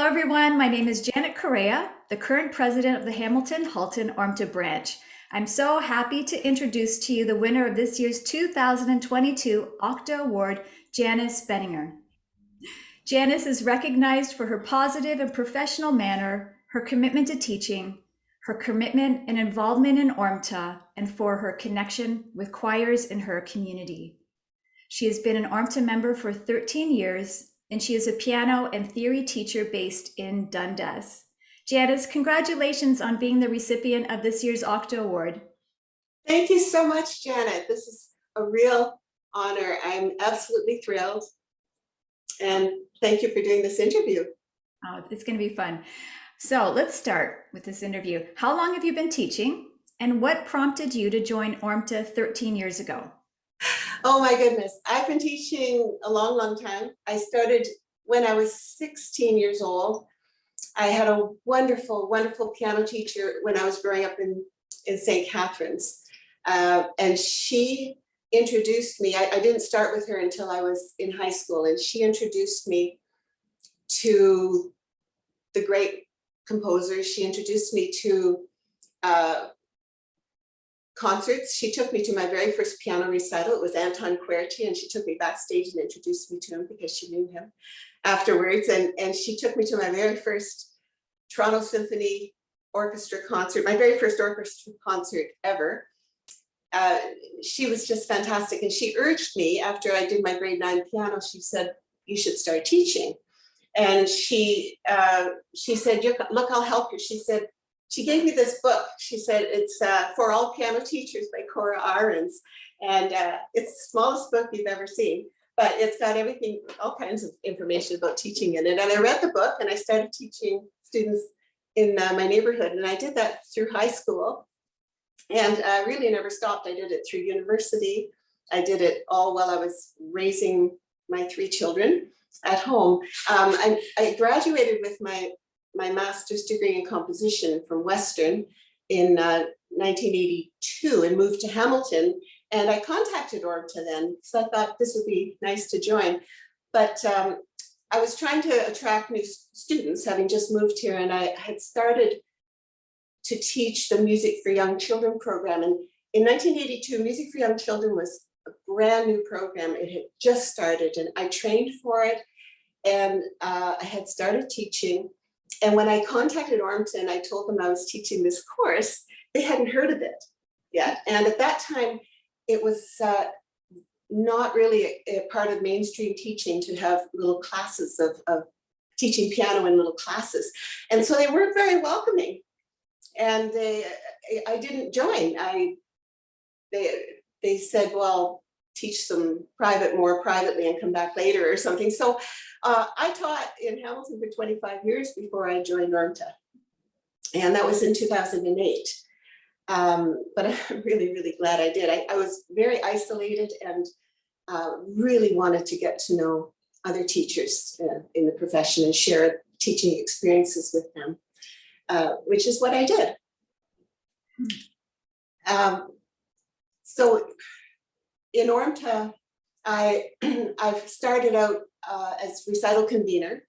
everyone. My name is Janet Correa, the current president of the Hamilton-Halton ORMTA branch. I'm so happy to introduce to you the winner of this year's 2022 OCTA Award, Janice Beninger. Janice is recognized for her positive and professional manner, her commitment to teaching, her commitment and involvement in ORMTA, and for her connection with choirs in her community. She has been an ORMTA member for 13 years, and she is a piano and theory teacher based in Dundas. Janice, congratulations on being the recipient of this year's OCTA Award. Thank you so much, Janet. This is a real honor. I'm absolutely thrilled. And thank you for doing this interview. Oh, it's going to be fun. So let's start with this interview. How long have you been teaching, and what prompted you to join ORMTA 13 years ago? Oh my goodness. I've been teaching a long, long time. I started when I was 16 years old. I had a wonderful, wonderful piano teacher when I was growing up in St. Catharines. And she introduced me. I didn't start with her until I was in high school, and she introduced me to the great composers. She introduced me to concerts. She took me to my very first piano recital. It was Anton Querti, and she took me backstage and introduced me to him because she knew him afterwards. And she took me to my very first Toronto Symphony Orchestra concert, my very first orchestra concert ever. She was just fantastic. And she urged me after I did my grade 9 piano, she said, you should start teaching. And she said, look, I'll help you. She gave me this book. She said, it's For All Piano Teachers by Cora Ahrens. And it's the smallest book you've ever seen, but it's got everything, all kinds of information about teaching in it. And I read the book and I started teaching students in my neighborhood. And I did that through high school. And I really never stopped. I did it through university. I did it all while I was raising my 3 children at home. I graduated with my master's degree in composition from Western in 1982 and moved to Hamilton. And I contacted ORMTA then because I thought this would be nice to join. But I was trying to attract new students, having just moved here, and I had started to teach the Music for Young Children program. And in 1982, Music for Young Children was a brand new program. It had just started, and I trained for it, and I had started teaching. And when I contacted ORMTA and I told them I was teaching this course, they hadn't heard of it yet. And at that time, it was not really a part of mainstream teaching to have little classes of teaching piano in little classes. And so they weren't very welcoming. And I didn't join. They said, well, teach some more privately and come back later or something. So I taught in Hamilton for 25 years before I joined ORMTA. And that was in 2008. But I'm really, really glad I did. I was very isolated and really wanted to get to know other teachers in the profession and share teaching experiences with them, which is what I did. So in ORMTA, I've started out as recital convener.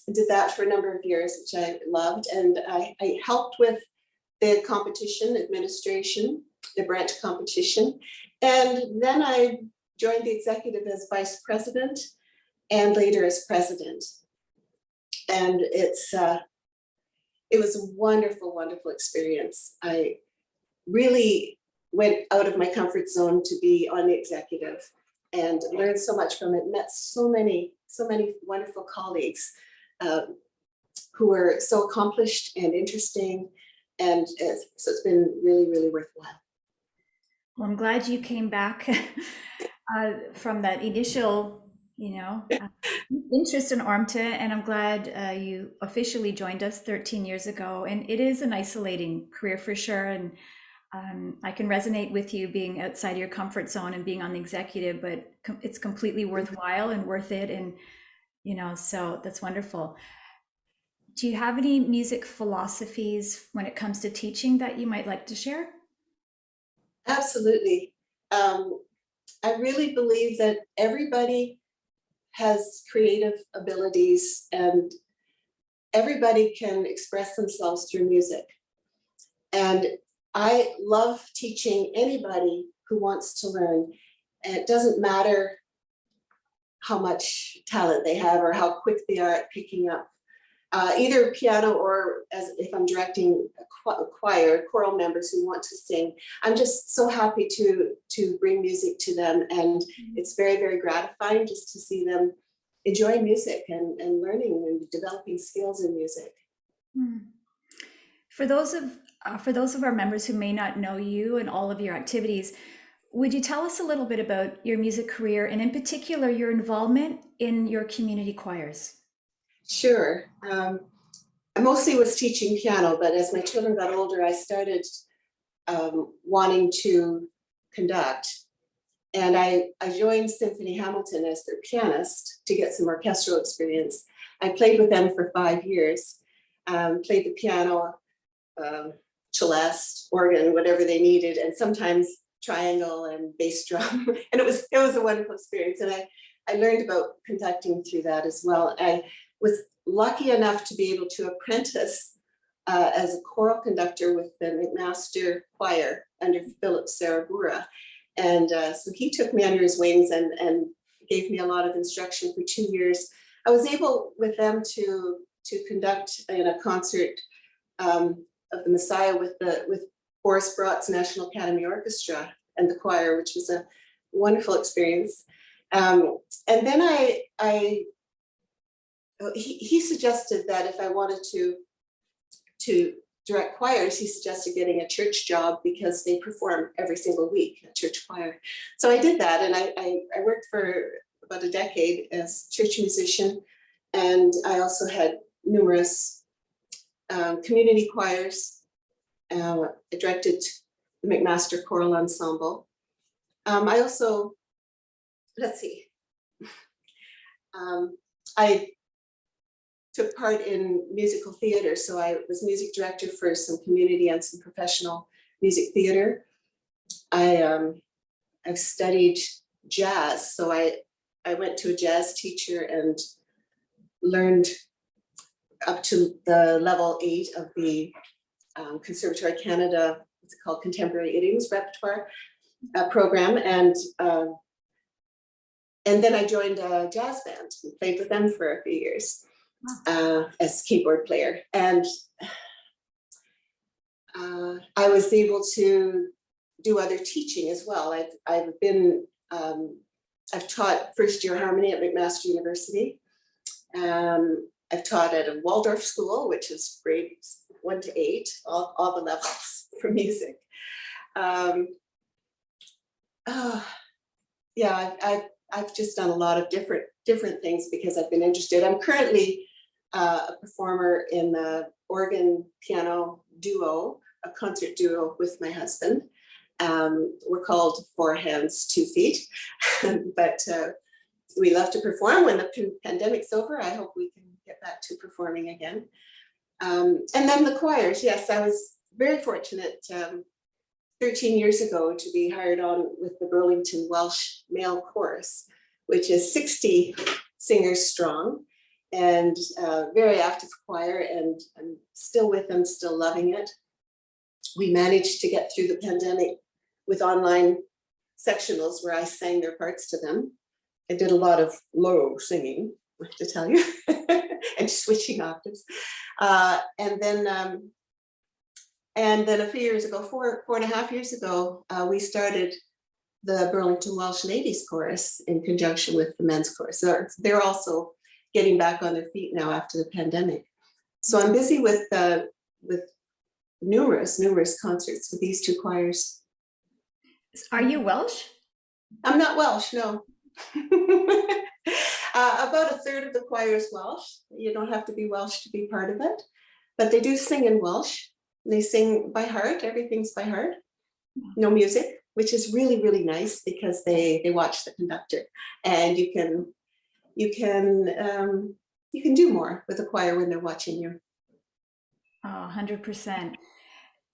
I did that for a number of years, which I loved. And I helped with the competition administration, the branch competition. And then I joined the executive as vice president and later as president. And it was a wonderful, wonderful experience. I really went out of my comfort zone to be on the executive and learned so much from it, met so many wonderful colleagues who were so accomplished and interesting. And so it's been really, really worthwhile. Well, I'm glad you came back from that initial, interest in ORMTA, and I'm glad you officially joined us 13 years ago. And it is an isolating career for sure. And I can resonate with you being outside your comfort zone and being on the executive, but it's completely worthwhile and worth it. And, so that's wonderful. Do you have any music philosophies when it comes to teaching that you might like to share? Absolutely. I really believe that everybody has creative abilities, and everybody can express themselves through music. And I love teaching anybody who wants to learn. And it doesn't matter how much talent they have or how quick they are at picking up either piano or as if I'm directing a choir, choral members who want to sing. I'm just so happy to bring music to them, and it's very, very gratifying just to see them enjoy music and learning and developing skills in music. For those of our members who may not know you and all of your activities, would you tell us a little bit about your music career and in particular your involvement in your community choirs? Sure. I mostly was teaching piano, but as my children got older, I started wanting to conduct. And I joined Symphony Hamilton as their pianist to get some orchestral experience. I played with them for 5 years, played the piano, celeste, organ, whatever they needed, and sometimes triangle and bass drum. And it was a wonderful experience. And I learned about conducting through that as well. I was lucky enough to be able to apprentice as a choral conductor with the McMaster Choir under Philip Sarabura. And so he took me under his wings and gave me a lot of instruction for 2 years. I was able with them to conduct in a concert of the Messiah with Boris Brott's National Academy Orchestra and the choir, which was a wonderful experience. And then he suggested that if I wanted to direct choirs, he suggested getting a church job because they perform every single week, a church choir. So I did that, and I worked for about a decade as church musician, and I also had numerous community choirs. I directed the McMaster Choral Ensemble. I also, I took part in musical theater. So I was music director for some community and some professional music theater. I've studied jazz. So I went to a jazz teacher and learned up to the level 8 of the Conservatory Canada, what's it called, Contemporary Idioms Repertoire program. And then I joined a jazz band and played with them for a few years. As keyboard player, and I was able to do other teaching as well. I've taught first year harmony at McMaster University. I've taught at a Waldorf school, which is grades 1 to 8, all the levels for music. I've just done a lot of different things because I've been interested. I'm currently a performer in the organ piano duo, a concert duo with my husband. We're called 4 Hands, 2 Feet, but we love to perform. When the pandemic's over, I hope we can get back to performing again. And then the choirs, yes, I was very fortunate 13 years ago to be hired on with the Burlington Welsh Male Chorus, which is 60 singers strong and very active choir, and I'm still with them, still loving it. We managed to get through the pandemic with online sectionals where I sang their parts to them. I did a lot of low singing, I have to tell you, and switching octaves. And then a few years ago, 4.5 years ago, we started the Burlington Welsh Ladies Chorus in conjunction with the men's chorus. So they're also getting back on their feet now after the pandemic. So I'm busy with numerous concerts with these 2 choirs. Are you Welsh? I'm not Welsh, no. About a third of the choir is Welsh. You don't have to be Welsh to be part of it, but they do sing in Welsh. They sing by heart. Everything's by heart. No music, which is really, really nice because they watch the conductor, and you can do more with the choir when they're watching you. Oh, 100%.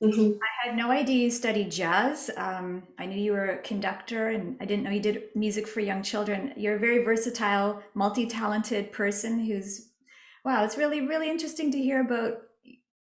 Mm-hmm. I had no idea you studied jazz. I knew you were a conductor, and I didn't know you did music for young children. You're a very versatile, multi-talented person who's Wow, it's really, really interesting to hear about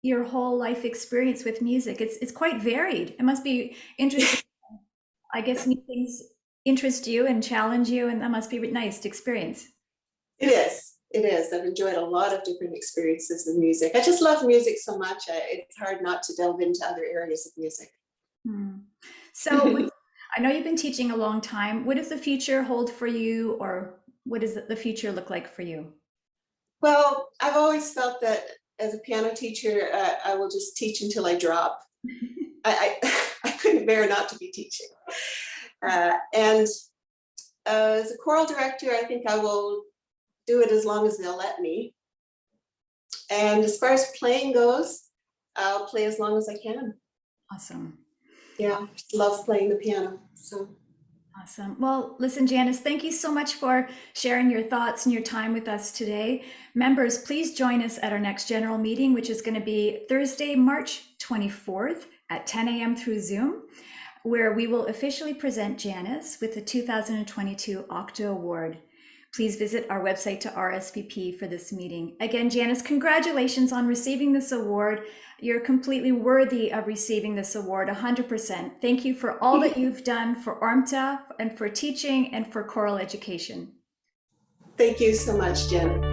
your whole life experience with music. It's quite varied. It must be interesting. I guess new things interest you and challenge you, and that must be nice to experience. It is. It is. I've enjoyed a lot of different experiences with music. I just love music so much. It's hard not to delve into other areas of music. Hmm. So, I know you've been teaching a long time. What does the future hold for you, or what does the future look like for you? Well, I've always felt that as a piano teacher, I will just teach until I drop. I couldn't bear not to be teaching. And as a choral director, I think I will do it as long as they'll let me. And as far as playing goes, I'll play as long as I can. Awesome. Yeah, love playing the piano. So Awesome. Well, listen, Janice, thank you so much for sharing your thoughts and your time with us today. Members, please join us at our next general meeting, which is going to be Thursday, March 24th at 10 a.m. through Zoom, where we will officially present Janice with the 2022 OCTA Award. Please visit our website to RSVP for this meeting. Again, Janice, congratulations on receiving this award. You're completely worthy of receiving this award, 100%. Thank you for all that you've done for ORMTA and for teaching and for choral education. thank you so much, Jen.